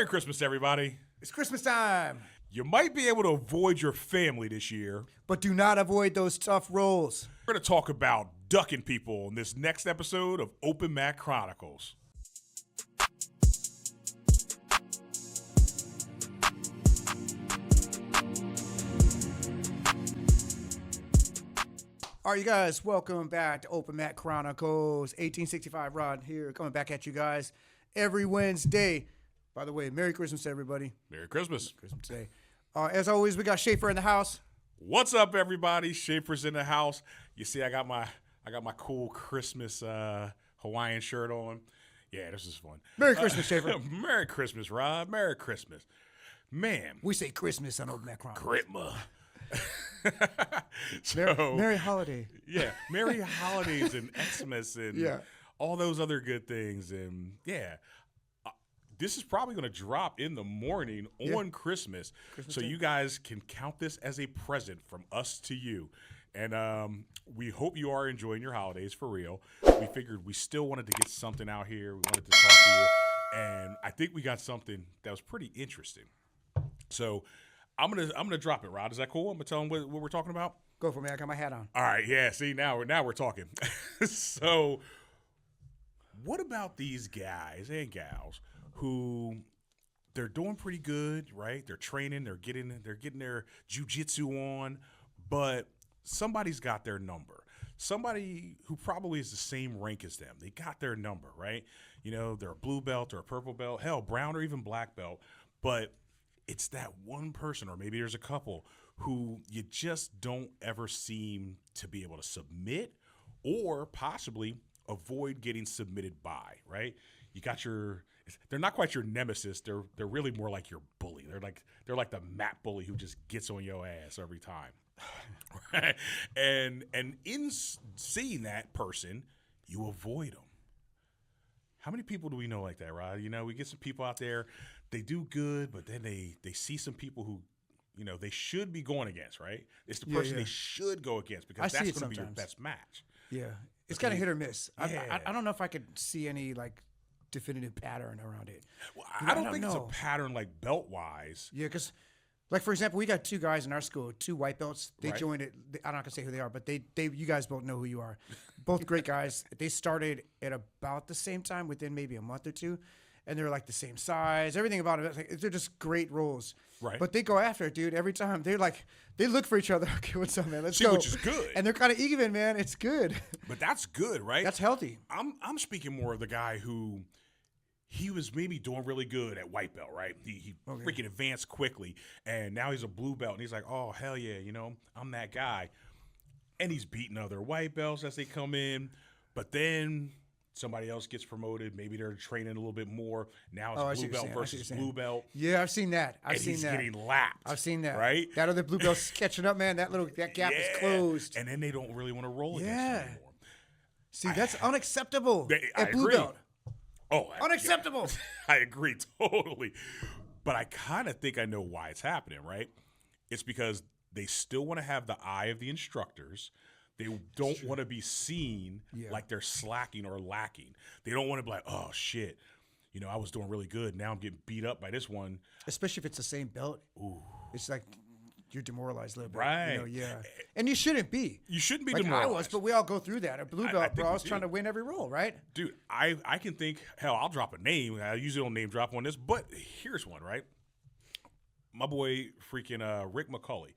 Merry Christmas, everybody. It's Christmas time. You might be able to avoid your family this year. But do not avoid those tough rolls. We're going to talk about ducking people in this next episode of Open Mat Chronicles. All right, you guys, welcome back to Open Mat Chronicles. 1865 Rod here, coming back at you guys every Wednesday. By the way, Merry Christmas, everybody. Merry Christmas. Christmas Day. As always, we got Schaefer in the house. What's up, everybody? Schaefer's in the house. You see, I got my cool Christmas Hawaiian shirt on. Yeah, this is fun. Merry Christmas, Schaefer. Merry Christmas, Rod. Merry Christmas. Man. We say Christmas on Open Mat Chronicles. Gritma. Merry holiday. Yeah, Merry Holidays and Xmas and all those other good things. And this is probably going to drop in the morning on Christmas so Day. you guys can count this as a present from us to you. And we hope you are enjoying your holidays for real. We figured we still wanted to get something out here. We wanted to talk to you. And I think we got something that was pretty interesting. So I'm gonna drop it, Rod. Is that cool? I'm gonna tell them what we're talking about. Go for me. I got my hat on. All right. Yeah. See, now we're talking. So, what about these guys and gals who they're doing pretty good, right? They're training. They're getting their jiu-jitsu on, but somebody's got their number. Somebody who probably is the same rank as them. They got their number, right? You know, they're a blue belt or a purple belt, hell, brown or even black belt, but it's that one person, or maybe there's a couple, who you just don't ever seem to be able to submit or possibly avoid getting submitted by, right? You got they're not quite your nemesis. They're really more like your bully. They're like the mat bully who just gets on your ass every time. Right? And in seeing that person, you avoid them. How many people do we know like that, Rod? You know, we get some people out there, they do good, but then they see some people who, you know, they should be going against, right? It's the person they should go against because that's going to be your best match. Yeah. It's kind of hit or miss. Yeah. I don't know if I could see any, like, definitive pattern around it. Well, I don't think it's a pattern, like, belt-wise. Yeah, because, like, for example, we got two guys in our school, two white belts. They Right. joined it. I'm not going to say who they are, but they you guys both know who you are. Both great guys. They started at about the same time, within maybe a month or two, and they're, like, the same size. Everything about it. Like, they're just great roles. Right. But they go after it, dude, every time. They're like, they look for each other. Okay, what's up, man? Let's See, go. which is good. And they're kind of even, man. It's good. But that's good, right? That's healthy. I'm speaking more of the guy who he was maybe doing really good at white belt, right? He freaking advanced quickly, and now he's a blue belt, and he's like, oh, hell yeah, you know, I'm that guy. And he's beating other white belts as they come in, but then somebody else gets promoted. Maybe they're training a little bit more. Now it's blue belt versus blue belt. Yeah, I've seen that. He's getting lapped. I've seen that. Right? That other blue belt's catching up, man. That gap is closed. And then they don't really want to roll against him anymore. See, that's unacceptable I at blue agree. belt. Oh, Unacceptable. I agree totally. But I kind of think I know why it's happening, right? It's because they still want to have the eye of the instructors. They don't want to be seen like they're slacking or lacking. They don't want to be like, oh, shit, you know, I was doing really good. Now I'm getting beat up by this one. Especially if it's the same belt. Ooh. It's like you're demoralized a little bit. Right. You know, yeah. And you shouldn't be. You shouldn't be like demoralized. I was, but we all go through that. A blue belt, bro, I was do. trying to win every role, right? Dude, I can think, hell, I'll drop a name. I usually don't name drop on this, but here's one, right? My boy freaking Rick McCulley.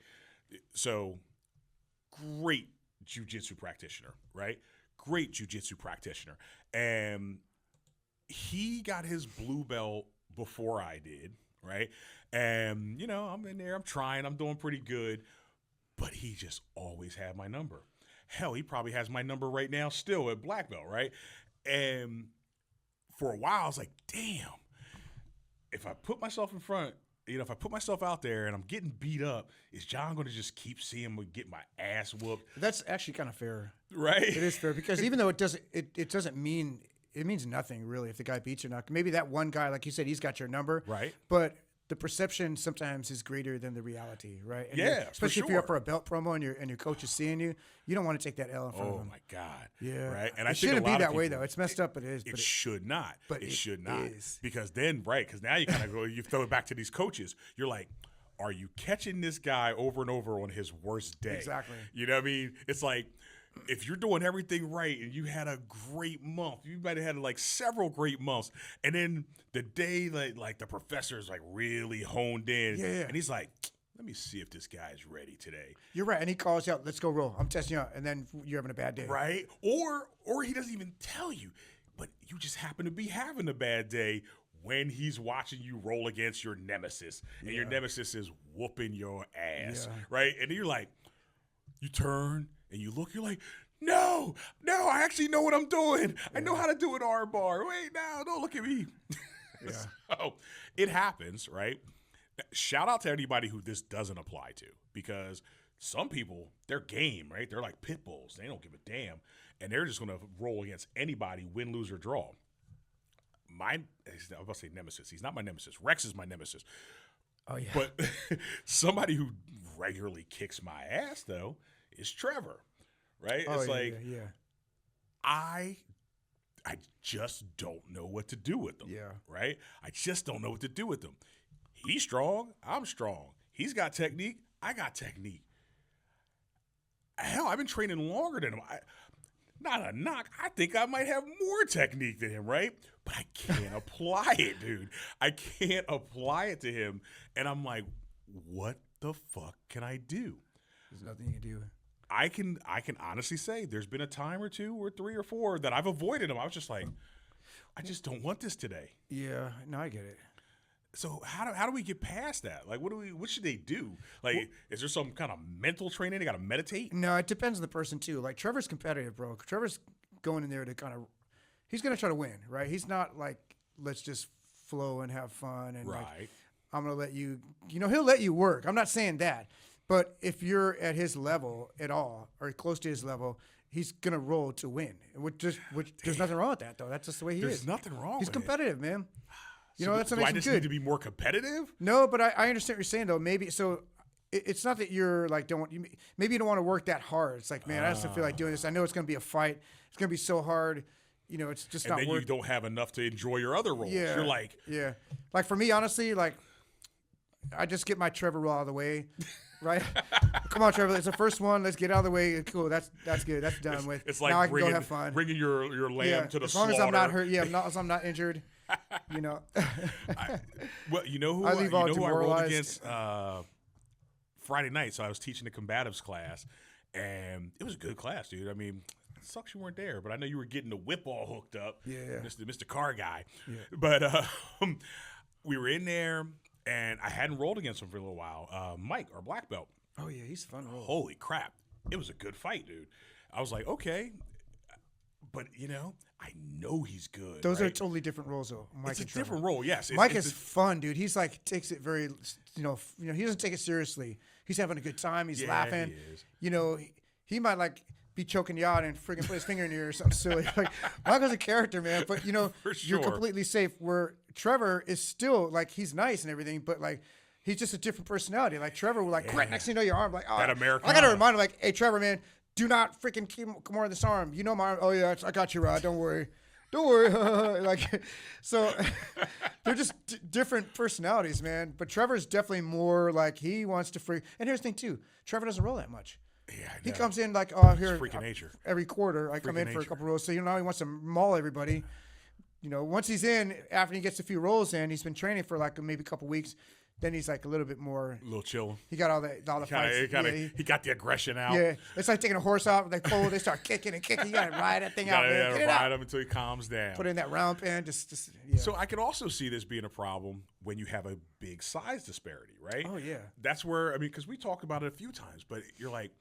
So, great jiu-jitsu practitioner, right? Great jiu-jitsu practitioner. And he got his blue belt before I did, right? And, you know, I'm in there, I'm trying, I'm doing pretty good, but he just always had my number. Hell, he probably has my number right now still at black belt, right? And for a while, I was like, damn, if I put myself in front, you know, if I put myself out there and I'm getting beat up, is John going to just keep seeing me get my ass whooped? That's actually kind of fair. Right? It is fair because even though it doesn't mean, it means nothing really if the guy beats you or not. Maybe that one guy, like you said, he's got your number. Right. But the perception sometimes is greater than the reality, right? And Yeah, for especially if you're up sure. for a belt promo and your coach is seeing you, you don't want to take that L in front of Oh them. my God. Yeah, Right. And it I think shouldn't a lot be of that way people- though. It's messed up, but it is. It should not. but It it should not. is. Because then, right, because now you kind of go, you throw it back to these coaches. You're like, are you catching this guy over and over on his worst day? Exactly. You know what I mean? It's like, if you're doing everything right and you had a great month, you might have had like several great months, and then the day like the professor's like really honed in, Yeah. and he's like, let me see if this guy's ready today. You're right, and he calls you out. Let's go roll. I'm testing you out, and then you're having a bad day. Right? Or he doesn't even tell you, but you just happen to be having a bad day when he's watching you roll against your nemesis, and your nemesis is whooping your ass, Yeah. right? And then you're like, you turn and you look, you're like, no, I actually know what I'm doing. I know how to do an arm bar. Wait, now, don't look at me. So it happens, right? Shout out to anybody who this doesn't apply to, because some people, they're game, right? They're like pit bulls. They don't give a damn. And they're just going to roll against anybody, win, lose, or draw. I was about to say nemesis. He's not my nemesis. Rex is my nemesis. Oh yeah. But somebody who regularly kicks my ass, though, is Trevor, right? Oh, It's yeah, like, yeah. I just don't know what to do with them. Yeah. Right? I just don't know what to do with them. He's strong. I'm strong. He's got technique. I got technique. Hell, I've been training longer than him. Not a knock. I think I might have more technique than him, right? But I can't apply it, dude. I can't apply it to him. And I'm like, what the fuck can I do? There's nothing you can do. I can honestly say there's been a time or two or three or four that I've avoided him. I was just like, I just don't want this today. Yeah. No, I get it. So how do we get past that? Like, what should they do? Like, is there some kind of mental training? They got to meditate? No, it depends on the person too. Like Trevor's competitive, bro. Trevor's going in there to kind of, he's gonna try to win, right? He's not like, let's just flow and have fun and like, Right. I'm gonna let you, he'll let you work. I'm not saying that, but if you're at his level at all or close to his level, he's gonna roll to win. Which there's nothing wrong with that though. That's just the way he There's is. nothing wrong He's with competitive, man. it. That's what do I makes him just good. need to be more competitive? No, but I understand what you're saying though. Maybe so. It's not that you're like maybe you don't want to work that hard. It's like, man, I just don't feel like doing this. I know it's going to be a fight. It's going to be so hard. It's just And not then worth. you don't have enough to enjoy your other roles. Yeah, You're like, yeah. Like for me, honestly, like I just get my Trevor roll out of the way, right? Come on, Trevor. It's the first one. Let's get out of the way. Cool. That's good. That's done with. it's like now I can bringing, go have fun. bringing your lamb Yeah, to the as long slaughter. as I'm not hurt. Yeah, as I'm not injured. Well, you know who I I, leave you all know who I rolled demoralized. against Friday night. So I was teaching the combatives class, and it was a good class, dude. I mean, it sucks you weren't there, but I know you were getting the whip all hooked up. Yeah. Mr. Car guy. Yeah. But we were in there, and I hadn't rolled against him for a little while. Mike, our black belt. Oh yeah, he's a fun roll. Holy crap. It was a good fight, dude. I was like, okay. But, I know he's good. Those are right? totally different roles though. Mike It's a and Trevor. different role, yes. Mike it's is fun, dude. He's like takes it very, he doesn't take it seriously. He's having a good time. He's Yeah, laughing. he is. He might like be choking you out and freaking put his finger in your ear or something silly. Like Michael's a character, man. But For you're sure. completely safe. Where Trevor is still like he's nice and everything, but like he's just a different personality. Like Trevor will like right next thing you know your arm like oh That I Americana. gotta remind him like hey Trevor man do not freaking come on this arm. You know my arm. Oh yeah I got you Rod. Don't worry. Don't worry. Like, so they're just different personalities, man. But Trevor's definitely more like he wants to freak. And here's the thing too: Trevor doesn't roll that much. Yeah, I He know. comes in like, oh, here freaking nature. every quarter. I come Freaking in for a nature. couple rolls. So now he wants to maul everybody. Once he's in, after he gets a few rolls in, he's been training for like maybe a couple weeks. Then he's like a little bit more. A little chill. He got all the fights. He got the aggression out. Yeah, it's like taking a horse out. They pull. They start kicking and kicking. You gotta ride that thing You out, gotta, man. Get it ride out. him until he calms down. Put it in that round pen. Just yeah. So I could also see this being a problem when you have a big size disparity, right? Oh, yeah. That's where because we talked about it a few times, but you're like,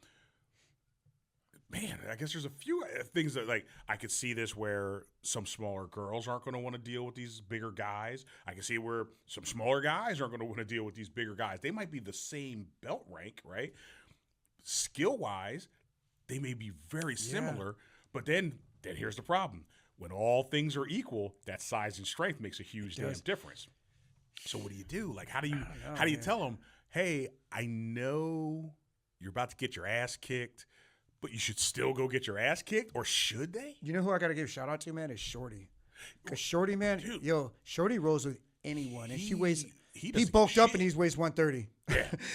man, I guess there's a few things that like I could see this where some smaller girls aren't going to want to deal with these bigger guys. I can see where some smaller guys aren't going to want to deal with these bigger guys. They might be the same belt rank, right? Skill wise, they may be very similar, but then here's the problem. When all things are equal, that size and strength makes a huge damn difference. So what do you do? Like, how do you know, how do you man. tell them, hey, I know you're about to get your ass kicked, but you should still go get your ass kicked, or should they? You know who I got to give a shout out to, man, is Shorty. Because Shorty, man, Dude. Shorty rolls with anyone, and she weighs. he He doesn't bulked give a up and he weighs 130.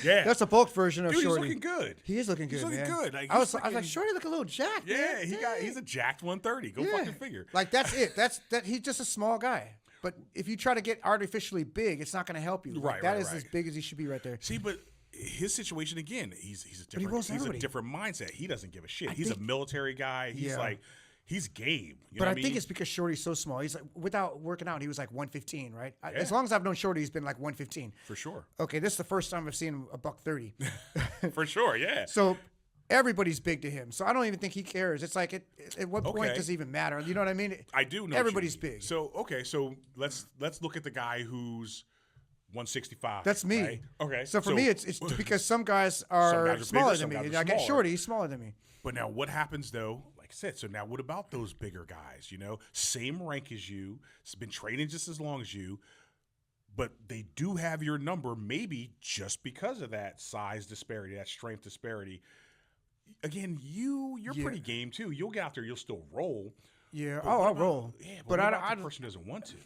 Yeah. That's a bulk version of Dude, Shorty. he's looking good. He is looking good, He's looking man. good. Like, I was he's like, freaking- Shorty look a little jacked. Yeah, man. he's a jacked 130. Go fucking figure. Like that's it. That he's just a small guy. But if you try to get artificially big, it's not going to help you. Like, Right, that right, is right. as big as he should be right there. See, but his situation again, he's a he different rolls he's a everybody. different mindset. He doesn't give a shit. He's think- a military guy. He's Yeah. like he's game. You But know I what think mean? it's because Shorty's so small. He's like, without working out, he was like 115, right? Yeah. As long as I've known Shorty, he's been like 115. for sure. Okay, this is the first time I've seen him a $130. For sure, yeah. So everybody's big to him. So I don't even think he cares. It's like, at what point Okay. does it even matter? You know what I mean? I do know what you everybody's mean. big. So okay, so let's look at the guy who's 165. That's me. right? Okay. So for me, it's because some guys are guys are smaller bigger, than some me. guys And are I get smaller. Shorty, he's smaller than me. But now what happens though? Like I said, so now what about those bigger guys? You know, same rank as you, has been training just as long as you, but they do have your number, maybe just because of that size disparity, that strength disparity. Again, you're Yeah. pretty game too. You'll get out there, you'll still roll. Yeah. But Oh, what I'll about- roll. Yeah, but, But what I about the don't. person doesn't want to.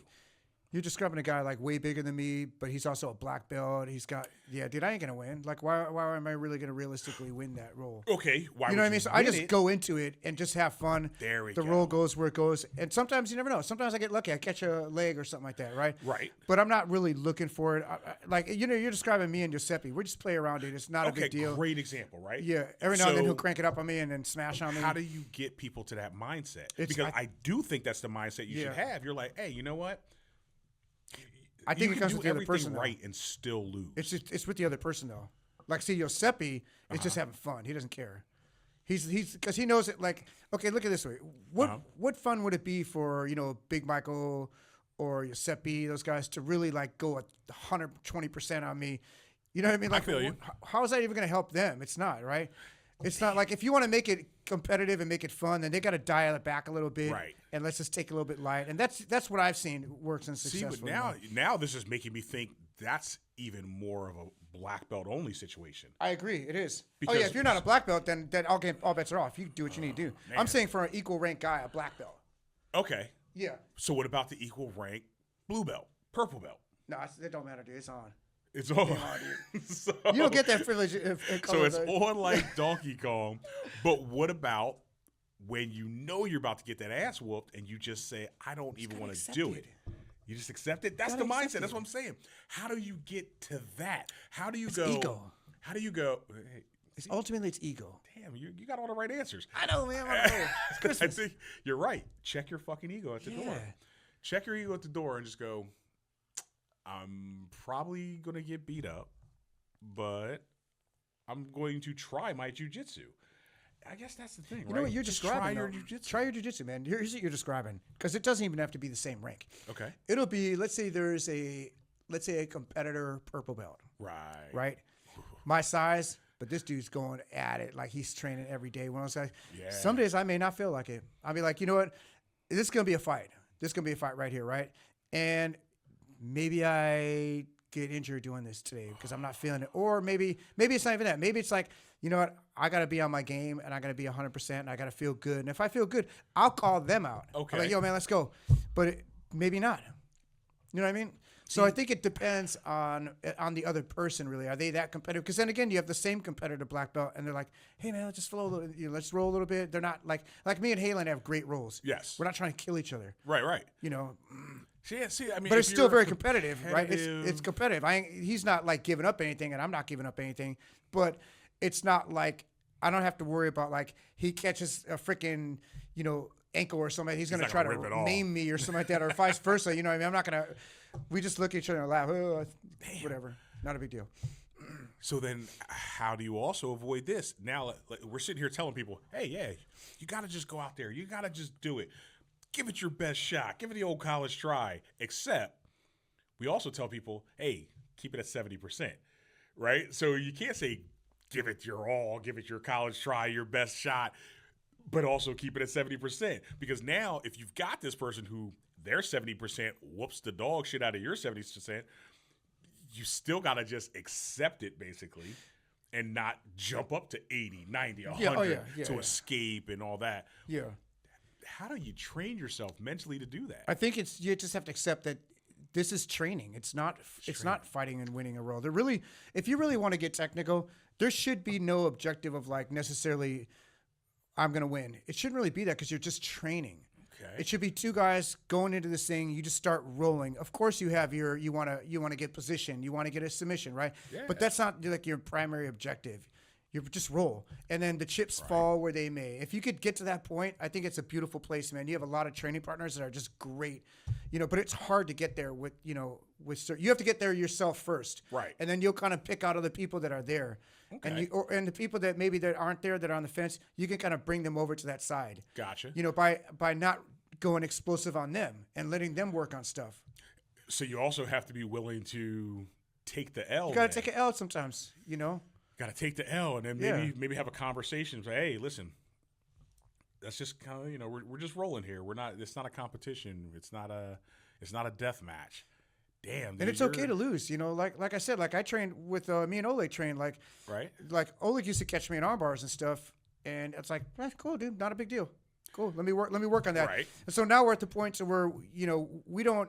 You're describing a guy like way bigger than me, but he's also a black belt. He's got, yeah, dude, I ain't gonna win. Like, why am I really gonna realistically win that role? Okay, why You know would what I mean? So I win just it? go into it and just have fun. There we the go. role goes where it goes, and sometimes you never know. Sometimes I get lucky. I catch a leg or something like that, right? Right. But I'm not really looking for it. Like you're describing me and Giuseppe. We just play around it. It's not a Okay, big deal. great example, right? Yeah. Every now and then So- he'll crank it up on me and then smash on me. How do you get people to that mindset? It's- Because I- I do think that's the mindset you should Yeah. have. You're like, hey, you know what? I think you it can comes do with the other everything person, though. right and still lose. It's with the other person though. Like see Giuseppe is just having fun. He doesn't care. He's because he knows it. Like okay, look at it this way. What fun would it be for Big Michael or Giuseppe, those guys to really like go 120% on me? You know what I mean? Like feel you. How is that even going to help them? It's not right. It's not like if you want to make it competitive and make it fun, then they got to dial it back a little bit, Right. And let's just take a little bit light. And that's what I've seen works and See, successful. but now this is making me think that's even more of a black belt only situation. I agree. It is. Because- if you're not a black belt, then all bets are off. You do what you need to do. man. I'm saying for an equal rank guy, a black belt. Okay. Yeah. So what about the equal rank blue belt, purple belt? No, it don't matter, dude. It's on. It's all. so, You don't get that privilege. So it's on like Donkey Kong. But what about when you know you're about to get that ass whooped and you just say, I don't even want to accept do it. it? You just accept it? That's Gotta the accept mindset. it. That's what I'm saying. How do you get to that? How do you It's go? ego. How do you go? Hey, Ultimately, it's ego. damn, you got all the right answers. I know, man. It's I Christmas. think you're right. Check your fucking ego at the door. Yeah. Check your ego at the door and just go, I'm probably going to get beat up, but I'm going to try my jujitsu. I guess that's the thing, right? You know what you're Just describing? Try your though. jujitsu. Try your jujitsu, man. Here's what you're describing, because it doesn't even have to be the same rank. Okay. It'll be, let's say a competitor purple belt, Right. right? My size, but this dude's going at it like he's training every day. One of those guys. Yeah. Some days I may not feel like it. I'll be like, you know what? This is gonna be a fight. This is gonna be a fight right here, right? And maybe I get injured doing this today because I'm not feeling it. Or maybe it's not even that. Maybe it's like, you know what? I got to be on my game and I got to be 100% and I got to feel good. And if I feel good, I'll call them out. Okay. I'm like, yo, man, let's go. But maybe not. You know what I mean? So I think it depends on the other person, really. Are they that competitive? Because then again, you have the same competitor black belt, and they're like, "Hey, man, let's just flow a little. Let's roll a little bit." They're not like me and Halen have great rolls. Yes. We're not trying to kill each other. Right. You know, Yeah, see, I mean, but if it's still you're very competitive, right? competitive- It's competitive. He's not like giving up anything, and I'm not giving up anything. But it's not like I don't have to worry about like he catches a freaking ankle or something. He's gonna not try gonna rip it to off. name me or something like that, or vice versa. You know what I mean? I'm not gonna. We just look at each other and laugh. Oh, whatever. Not a big deal. So then, how do you also avoid this? Now, like, we're sitting here telling people, hey, yeah, you got to just go out there. You got to just do it. Give it your best shot. Give it the old college try. Except, we also tell people, hey, keep it at 70%, right? So you can't say, give it your all, give it your college try, your best shot, but also keep it at 70%. Because now, if you've got this person who their 70% whoops the dog shit out of your 70%, you still got to just accept it basically and not jump up to 80, 90, 100 to escape and all that. Yeah. How do you train yourself mentally to do that? I think you just have to accept that this is training. It's not fighting and winning a role. There really, if you really want to get technical, there should be no objective of like necessarily I'm going to win. It shouldn't really be that because you're just training. Okay. It should be two guys going into this thing. You just start rolling. Of course, you have you want to get position. You want to get a submission, right? Yeah. But that's not like your primary objective. You just roll, and then the chips fall where they may. If you could get to that point, I think it's a beautiful place, man. You have a lot of training partners that are just great, but it's hard to get there with you have to get there yourself first, right? And then you'll kind of pick out other people that are there, okay. and the people that maybe that aren't there that are on the fence, you can kind of bring them over to that side. Gotcha. By not going explosive on them and letting them work on stuff. So you also have to be willing to take the L. You got to take an L sometimes, Got to take the L, and then maybe have a conversation. Say, hey, listen, that's just kind of we're just rolling here. We're not. It's not a competition. It's not a death match. Damn. Dude, and it's okay to lose. Like I said, like I trained with me and Oleg trained like Like Oleg used to catch me in arm bars and stuff, and it's like cool, dude, not a big deal. Cool. Let me work on that. Right. And so now we're at the point to where we don't.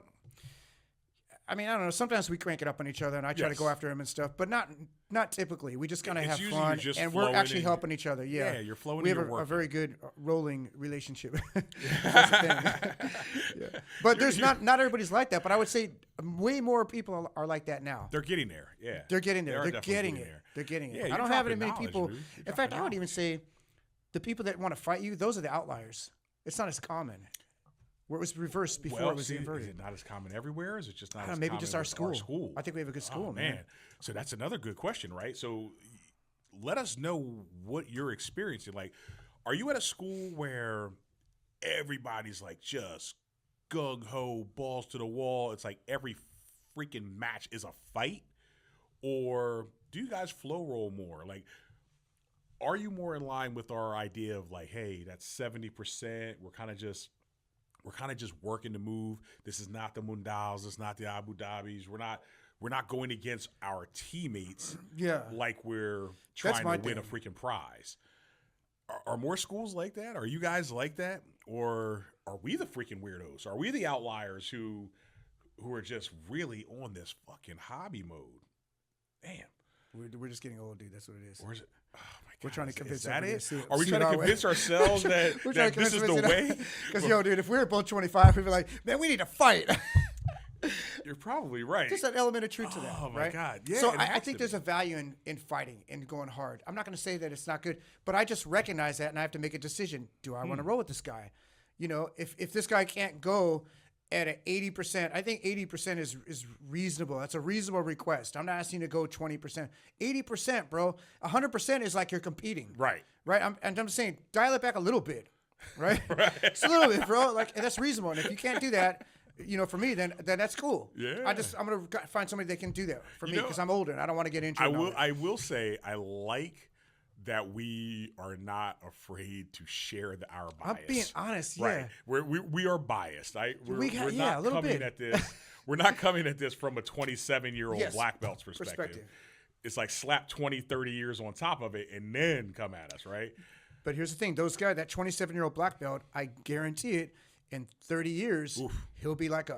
I mean, I don't know. Sometimes we crank it up on each other, and I try to go after him and stuff, but not typically. We just kind of have fun, and we're actually helping each other. Yeah, yeah, you're flowing. We have a very good rolling relationship. That's the thing. Yeah. But there's not everybody's like that. But I would say way more people are like that now. They're getting there. Yeah, they're getting there. They're getting it. They're getting it. Yeah, I don't have it in many people. In fact, I would even say the people that want to fight you, those are the outliers. It's not as common. Where it was reversed before it was inverted. Is it not as common everywhere? Or is it just not as maybe common just our school. school? I think we have a good school, man. So that's another good question, right? So let us know what you're experiencing. Like, are you at a school where everybody's like just gung-ho, balls to the wall? It's like every freaking match is a fight? Or do you guys flow roll more? Like, are you more in line with our idea of like, hey, that's 70%. We're kind of just working to move. This is not the Mundals. It's not the Abu Dhabis. We're not going against our teammates. Yeah, like we're trying to win a freaking prize. Are more schools like that? Are you guys like that, or are we the freaking weirdos? Are we the outliers who are just really on this fucking hobby mode? Damn, we're just getting old, dude. That's what it is. Or is it? Oh my God, we're trying to convince. Is that it? Are we trying to convince ourselves that this is the way? Because dude, if we were both 25, we'd be like, man, we need to fight. You're probably right. Just an element of truth to that. Oh my right? God! Yeah. So I think there's a value in fighting and going hard. I'm not going to say that it's not good, but I just recognize that, and I have to make a decision. Do I want to roll with this guy? If this guy can't go at an 80%, I think 80% is reasonable. That's a reasonable request. I'm not asking you to go 20%. 80%, bro. 100% is like you're competing. Right. I'm saying dial it back a little bit. Right. Right. Just a little bit, bro. Like, and that's reasonable. And if you can't do that, for me, then that's cool. Yeah. I'm gonna find somebody that can do that for me because I'm older and I don't want to get injured. I will say I like that we are not afraid to share our bias. I'm being honest. Right. Yeah. We are biased. We're not a little coming bit. at this. We're not coming at this from a 27-year-old black belt's perspective. It's like slap 20, 30 years on top of it and then come at us, right? But here's the thing. Those guys, that 27-year-old black belt, I guarantee it, in 30 years, he'll be like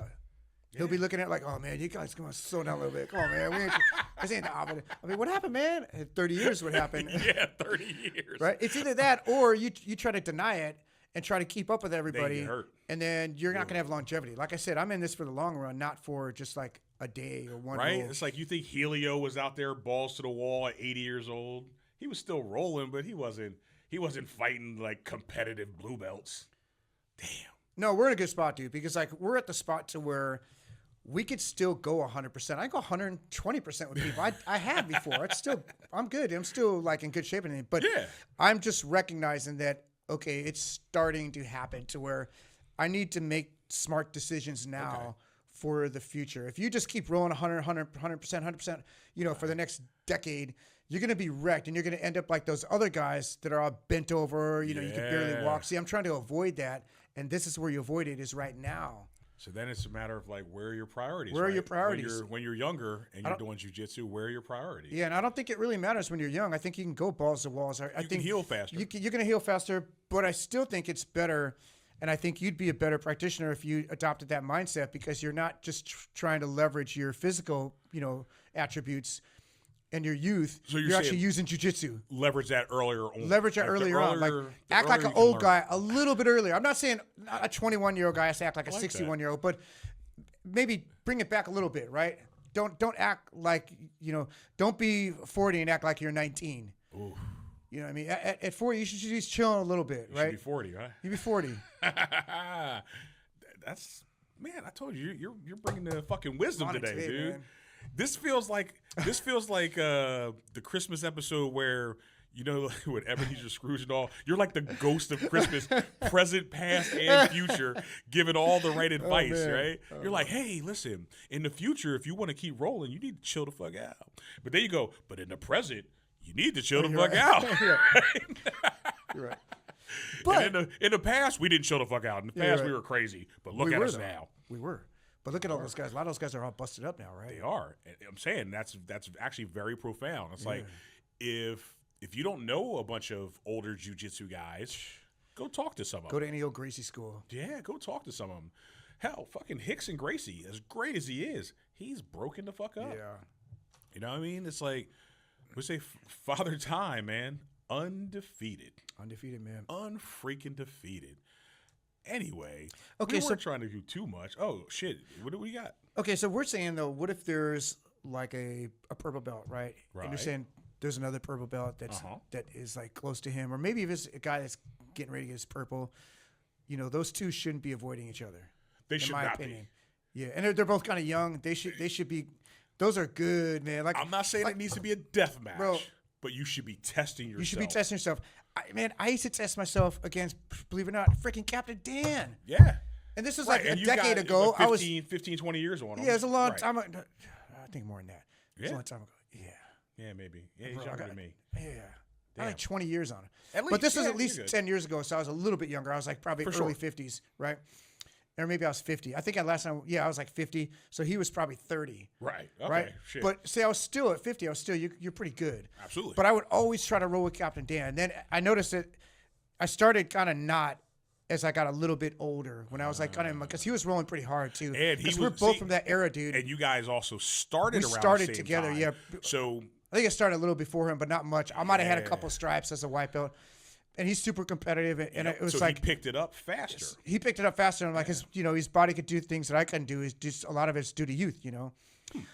he'll be looking at like, oh man, you guys come on, slow down a little bit. Come on, man. This ain't the opposite. I mean, what happened, man? In 30 years, what happened? Yeah, 30 years. Right? It's either that or you try to deny it and try to keep up with everybody. And then you're not going to have longevity. Like I said, I'm in this for the long run, not for just like a day or one Right? roll. It's like you think Helio was out there balls to the wall at 80 years old. He was still rolling, but he wasn't fighting like competitive blue belts. Damn. No, we're in a good spot, dude, because like we're at the spot to where we could still go 100%. I go 120% with people. I have before. I'm good. I'm still like in good shape and everything. But I'm just recognizing that, okay, it's starting to happen to where I need to make smart decisions now for the future. If you just keep rolling 100%, for the next decade, you're going to be wrecked and you're going to end up like those other guys that are all bent over, you can barely walk. See, I'm trying to avoid that. And this is where you avoid it is right now. So then it's a matter of like, where are your priorities? Where are your right? priorities? When you're younger and you're doing jujitsu, where are your priorities? Yeah, and I don't think it really matters when you're young. I think you can go balls to walls. I You think can heal faster. You're going to heal faster, but I still think it's better. And I think you'd be a better practitioner if you adopted that mindset, because you're not just trying to leverage your physical, attributes and your youth. So you're actually using jujitsu. Leverage that earlier on. Leverage that earlier on. Like, act like an old guy a little bit earlier. I'm not saying a 21-year-old guy has to act like a 61-year-old, but maybe bring it back a little bit, right? Don't act like, don't be 40 and act like you're 19. Ooh. You know what I mean? At 40, you should just chill a little bit, right? You should be 40, huh? You be 40. That's, man, I told you, you're bringing the fucking wisdom today, dude. Man. This feels like the Christmas episode where, with Ebenezer Scrooge and all, you're like the ghost of Christmas, present, past, and future, giving all the right advice, right? You're like, hey, listen, in the future, if you want to keep rolling, you need to chill the fuck out. But there you go. But in the present, you need to chill the fuck out. You're right. But in the past, we didn't chill the fuck out. In the past, we were crazy. But look at us now. We were. But look at all those guys. A lot of those guys are all busted up now, right? They are. I'm saying that's actually very profound. It's like, if you don't know a bunch of older jiu-jitsu guys, go talk to some of them. Go to any old Gracie school. Yeah, go talk to some of them. Hell, fucking Rickson Gracie, as great as he is, he's broken the fuck up. Yeah. You know what I mean? It's like, we say Father Time, man. Undefeated. Undefeated, man. Unfreaking defeated. Anyway, okay, we weren't trying to do too much. Oh, shit. What do we got? Okay, so we're saying, though, what if there's like a purple belt, right? Right. And you're saying there's another purple belt that is like close to him, or maybe if it's a guy that's getting ready to get his purple, those two shouldn't be avoiding each other. They should in my not opinion. Be. Yeah, and they're both kind of young. They should be. Those are good, man. Like, I'm not saying it needs to be a death match, bro, but you should be testing yourself. You should be testing yourself. I used to test myself against, believe it or not, freaking Captain Dan. Yeah. And this was Right, like and a you decade got, ago. 15, 20 years on him. Yeah, it was a long Right. time ago. I think more than that. It was a long time ago. Yeah. Yeah, maybe. Yeah, he's Bro, younger than me. Yeah. I had like 20 years on it. At But this least, was yeah, at least you're good. 10 years ago, so I was a little bit younger. I was like probably For early sure. 50s, right? Or maybe I was 50. I think last time, I was like 50. So he was probably 30. Right. Okay. Right? Shit. But say I was still at 50. I was still, you're pretty good. Absolutely. But I would always try to roll with Captain Dan. And then I noticed that I started kind of not as I got a little bit older, when I was like kind of, because he was rolling pretty hard too. And Because we're both from that era, dude. And you guys also started around started the same together, time. yeah. So I think I started a little before him, but not much. I might have had a couple stripes as a white belt. And he's super competitive, and it was so like he picked it up faster. he picked it up faster. And like his body could do things that I couldn't do. Is just a lot of it's due to youth,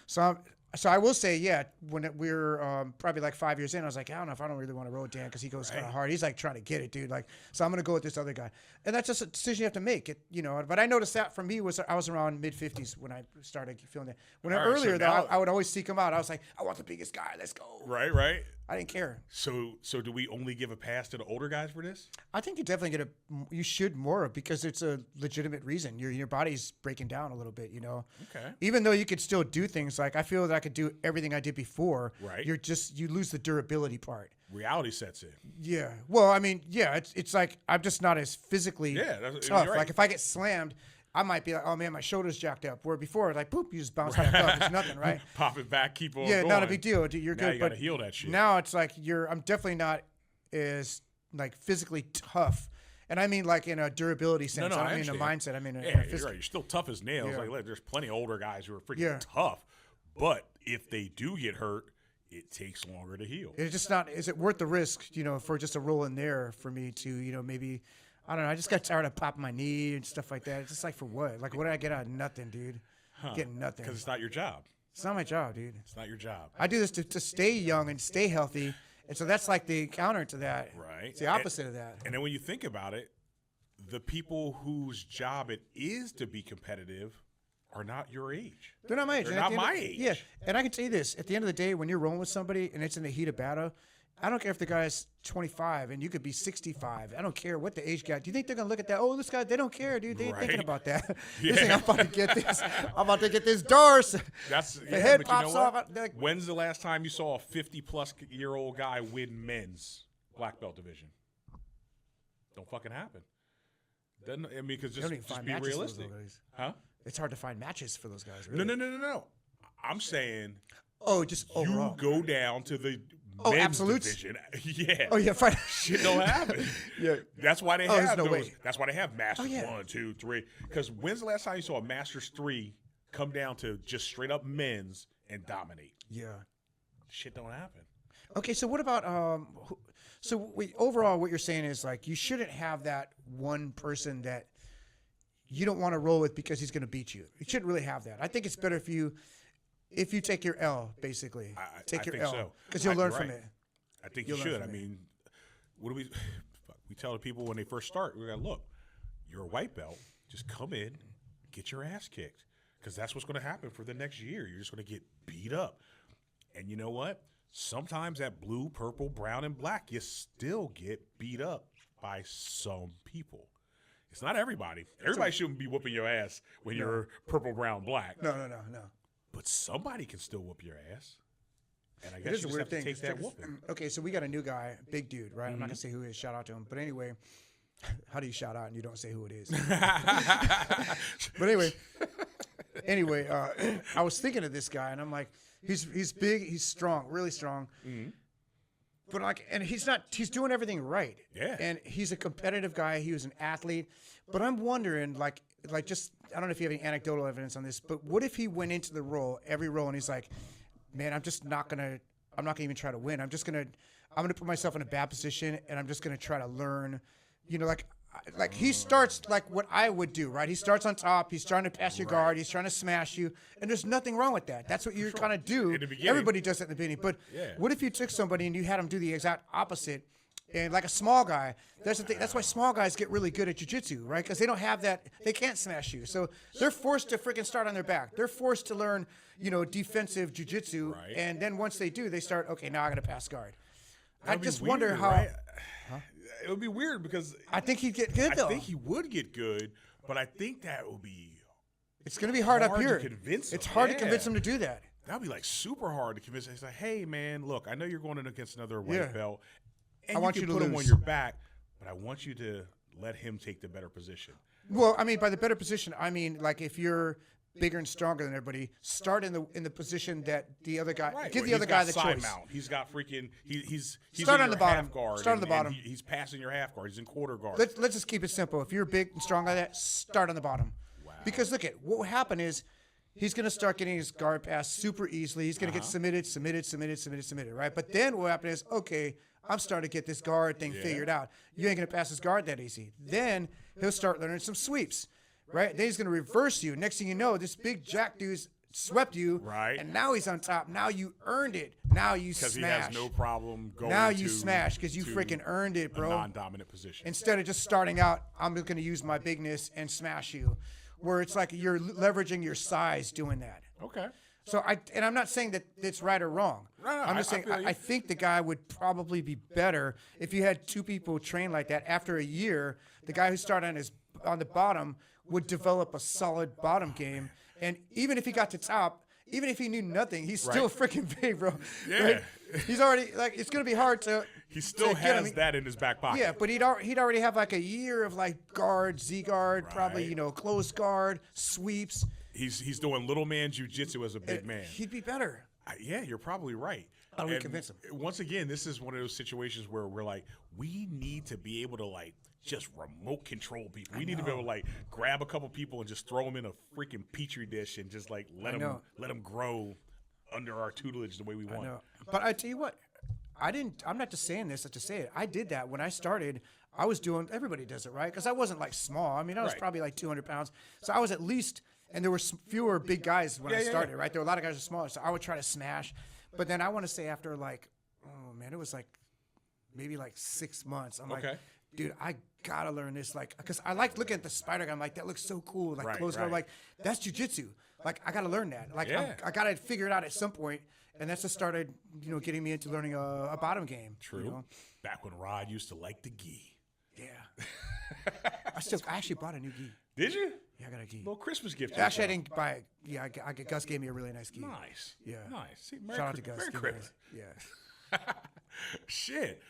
So I will say, when we were probably like 5 years in, I was like, I don't know if I don't really want to roll Dan because he goes kind of hard. He's like trying to get it, dude. Like, so I'm gonna go with this other guy, and that's just a decision you have to make. But I noticed that for me I was around mid-50s when I started feeling that. Earlier though, I would always seek him out. I was like, I want the biggest guy. Let's go. Right. I didn't care. So do we only give a pass to the older guys for this? I think you definitely you should more because it's a legitimate reason. Your body's breaking down a little bit, Okay. Even though you could still do things, like I feel that I could do everything I did before. Right. You lose the durability part. Reality sets in. Yeah. Well, I mean, yeah, it's like I'm just not as physically tough. Right. Like if I get slammed, I might be like, oh man, my shoulder's jacked up. Where before, like, boop, you just bounce back up. It's nothing, right? Pop it back, keep on Yeah, going. not a big deal. You're Now good. you But gotta heal that shit. now it's like I'm definitely not as like physically tough. And I mean like in a durability sense. No, I don't I mean a understand. mindset. I mean Yeah, a you're right. You're still tough as nails. Yeah. Like, look, there's plenty of older guys who are freaking Yeah. tough. But if they do get hurt, it takes longer to heal. It's just not. Is it worth the risk? For just a roll in there for me to maybe. I don't know. I just got tired of popping my knee and stuff like that. It's just like for what? Like what did I get out of nothing, dude? Getting nothing. Because it's not your job. It's not my job, dude. It's not your job. I do this to stay young and stay healthy, and so that's like the counter to that. Right. It's the opposite of that. And then when you think about it, the people whose job it is to be competitive are not your age. They're not my age. They're And at not the end my of- age. Yeah, and I can tell you this: at the end of the day, when you're rolling with somebody and it's in the heat of battle, I don't care if the guy's 25 and you could be 65. I don't care what the age gap. Do you think they're gonna look at that? Oh, this guy, they don't care, dude. They ain't thinking Right. about that. Yeah. They think I'm about to get this. I'm about to get this Doris. That's The head but pops you know what? off. Like, When's the last time you saw a 50-plus-year-old guy win men's black belt division? Don't fucking happen. Doesn't, I mean, because they don't just even find be matches realistic. those days. Huh? it's hard to find matches for those guys. No, Really. no. I'm saying Oh, just overall. you go down to the Oh, men's absolutes? division. Yeah. Oh yeah, fine. Shit don't happen. Yeah. That's why they there's have no those. way. That's why they have Masters yeah. 1, 2, 3. Because when's the last time you saw a Masters 3 come down to just straight up men's and dominate? Yeah. Shit don't happen. Okay, so what about overall what you're saying is like you shouldn't have that one person that you don't want to roll with because he's going to beat you. You shouldn't really have that. I think it's better if you take your L, basically. Take your think L so. because you'll learn Right. from it. I think You'll you learn should. I from it. mean, what do we tell the people when they first start? We're going to look, you're a white belt. Just come in, get your ass kicked. Because that's what's going to happen for the next year. You're just going to get beat up. And you know what? Sometimes that blue, purple, brown, and black, you still get beat up by some people. It's not everybody. Everybody shouldn't be whooping your ass when you're purple, brown, black. No. But somebody can still whoop your ass. And I It guess is you a just weird have to thing. take that whooping. Okay, so we got a new guy, big dude, right? I'm not gonna say who he is. Shout out to him. But anyway, how do you shout out and you don't say who it is? But anyway, I was thinking of this guy, and I'm like, he's big, he's strong, really strong. But he's doing everything right. Yeah. And he's a competitive guy. He was an athlete. But I'm wondering, just I don't know if you have any anecdotal evidence on this, but what if he went into the every role, and he's like, man, I'm not gonna even try to win. I'm gonna put myself in a bad position, and I'm just gonna try to learn, like he starts like what I would do, right? He starts on top. He's trying to pass your guard. He's trying to smash you, and there's nothing wrong with that. That's what you're trying to do. In the beginning. Everybody does that in the beginning. But what if you took somebody and you had him do the exact opposite? And like a small guy, that's the thing. That's why small guys get really good at jiu-jitsu, right? Because they don't have that. They can't smash you, so they're forced to freaking start on their back. They're forced to learn, defensive jiu-jitsu, Right. and then once they do, they start. Okay, now I got to pass guard. I That'd be just wonder weird, how. right? It would be weird because I think he'd get good though. I think he would get good, but I think that would be It's going to be hard up to here. convince him. It's hard to Yeah. convince him to do that. That'd be like super hard to convince him. He's like, hey man, look, I know you're going in against another white Yeah. belt, and I want you you can to put him on lose. your back, but I want you to let him take the better position. Well, I mean, by the better position, I mean like if you're bigger and stronger than everybody, start in the position that the other guy Right. give Where the other he's guy got the side choice. mount. He's got freaking. He's Start in on your the bottom. half guard. Start on the and bottom. He's passing your half guard. He's in quarter guard. Let's just keep it simple. If you're big and strong like that, start on the bottom. Wow. Because look at what will happen is he's going to start getting his guard passed super easily. He's going to get submitted, right? But then what will happen is, okay, I'm starting to get this guard thing figured out. You ain't going to pass his guard that easy. Then he'll start learning some sweeps, right? Then he's going to reverse you. Next thing you know, this big jack dude's swept you, Right. and now he's on top. Now you earned it. Now you Because smash. he has no problem going. Now you to- smash because you to freaking earned it, a bro. non-dominant position. Instead of just starting out, I'm just going to use my bigness and smash you, where it's like you're leveraging your size doing that. Okay. So I'm not saying that it's right or wrong. No, I'm just I saying feel you. I think the guy would probably be better if you had two people trained like that. After a year, the guy who started on the bottom would develop a solid bottom game, and even if he got to top. Even if he knew nothing, he's still freaking big, bro. Yeah. Right? He's already it's gonna be hard to. He still to get him. has that in his back pocket. Yeah, but he'd already have like a year of like guard, Z guard, probably Right. close guard, sweeps. He's doing little man jujitsu as a big man. He'd be better. Yeah, you're probably right. How do we And convince him? Once again, this is one of those situations where we're like, we need to be able to like just remote control people. We need to be able to like grab a couple people and just throw them in a freaking petri dish and just like let know. them grow under our tutelage the way we want. No, but I tell you what, I'm not just saying this to say it. I did that when I started. I was doing. Everybody does it, right? Because I wasn't like small. I mean, I was Right. probably like 200 pounds. So I was at least, and there were fewer big guys when I Yeah. started, right? There were a lot of guys who were smaller. So I would try to smash. But then I want to say after like, oh man, it was like maybe like 6 months. I'm like, Okay. dude, I gotta learn this, like, because I like looking at the spider guy. I'm like, that looks so cool, like Right, close guard. right. Like, that's jujitsu. Like, I gotta learn that. Like, Yeah. I gotta figure it out at some point, and that's just started, getting me into learning a bottom game. True. Back when Rod used to like the gi. Yeah. I actually bought a new gi. Did you? Yeah, I got a gi. Little Christmas gift. Actually, I didn't buy it. Yeah, Gus gave me a really nice gi. Nice. Yeah. Nice. See, Merry Shout out to Chri- Gus. Merry Give me a Christmas. nice- Yeah. Shit.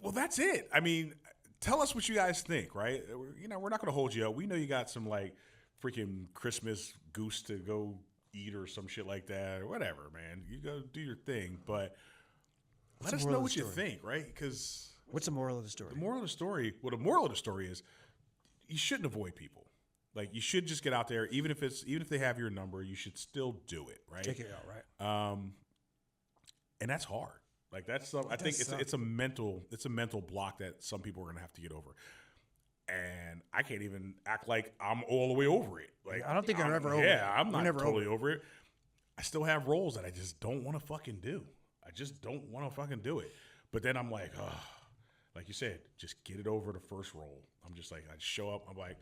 Well, that's it. I mean, tell us what you guys think, right? We're not going to hold you up. We know you got some like freaking Christmas goose to go eat or some shit like that or whatever, man. You go do your thing, but let us know what you think, right? Because what's the moral of the story? The moral of the story is you shouldn't avoid people. Like, you should just get out there, even if they have your number, you should still do it, right? Take it out, right? And that's hard. Like, that's I think it's a mental block that some people are gonna have to get over. And I can't even act like I'm all the way over it. Like, I don't think I'm ever over it. Yeah, I'm not never totally over it. I still have roles that I just don't want to fucking do. I just don't want to fucking do it. But then I'm like, oh, like you said, just get it over the first role. I'm just like, I show up. I'm like,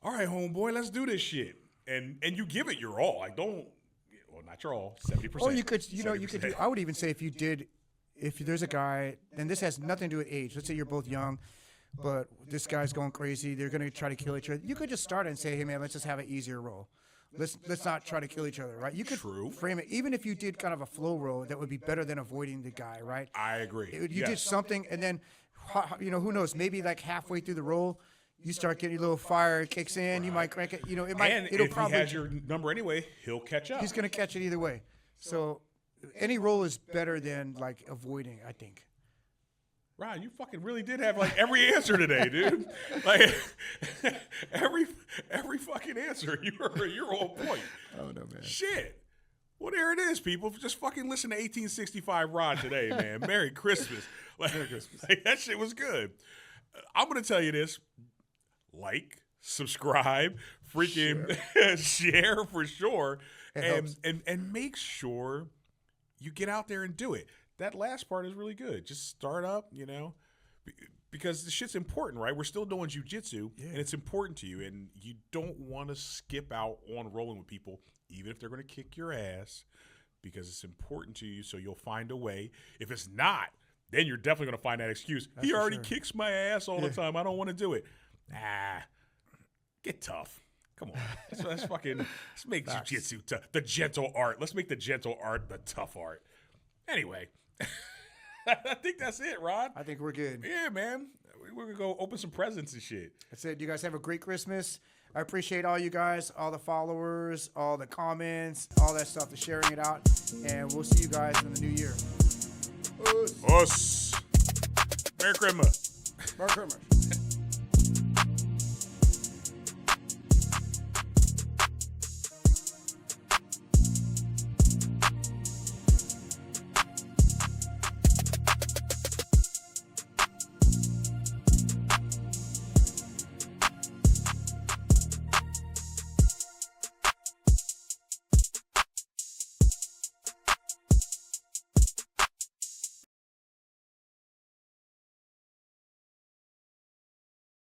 all right, homeboy, let's do this shit. And you give it your all. Like, don't, well, not your all, 70%. Or you could do, I would even say if there's a guy, and this has nothing to do with age. Let's say you're both young, but this guy's going crazy. They're going to try to kill each other. You could just start and say, hey, man, let's just have an easier role. Let's not try to kill each other, right? You could frame it. Even if you did kind of a flow role, that would be better than avoiding the guy, right? I agree. You did something, and then, who knows? Maybe like halfway through the role, you start getting a little fire, it kicks in, you might crank it. It might. And it'll if probably, he has your number anyway, he'll catch up. He's going to catch it either way. So any role is better than like avoiding, I think. Ryan, you fucking really did have like every answer today, dude. Like every fucking answer. You're on point. Oh no, man. Shit. Well, there it is, people. Just fucking listen to 1865 Rod today, man. Merry Christmas. Merry Christmas. Like, that shit was good. I'm gonna tell you this: like, subscribe, freaking share for sure, and make sure you get out there and do it. That last part is really good. Just start up, because the shit's important, right? We're still doing jiu-jitsu, and it's important to you, and you don't want to skip out on rolling with people, even if they're going to kick your ass, because it's important to you, so you'll find a way. If it's not, then you're definitely going to find that excuse. He already kicks my ass all the time. I don't want to do it. Get tough. Come on. Let's make jiu-jitsu tough. The gentle art. Let's make the gentle art the tough art. Anyway, I think that's it, Rod. I think we're good. Yeah, man. We're going to go open some presents and shit. That's it. You guys have a great Christmas. I appreciate all you guys, all the followers, all the comments, all that stuff, the sharing it out. And we'll see you guys in the new year. Us. Merry Christmas. Merry Christmas.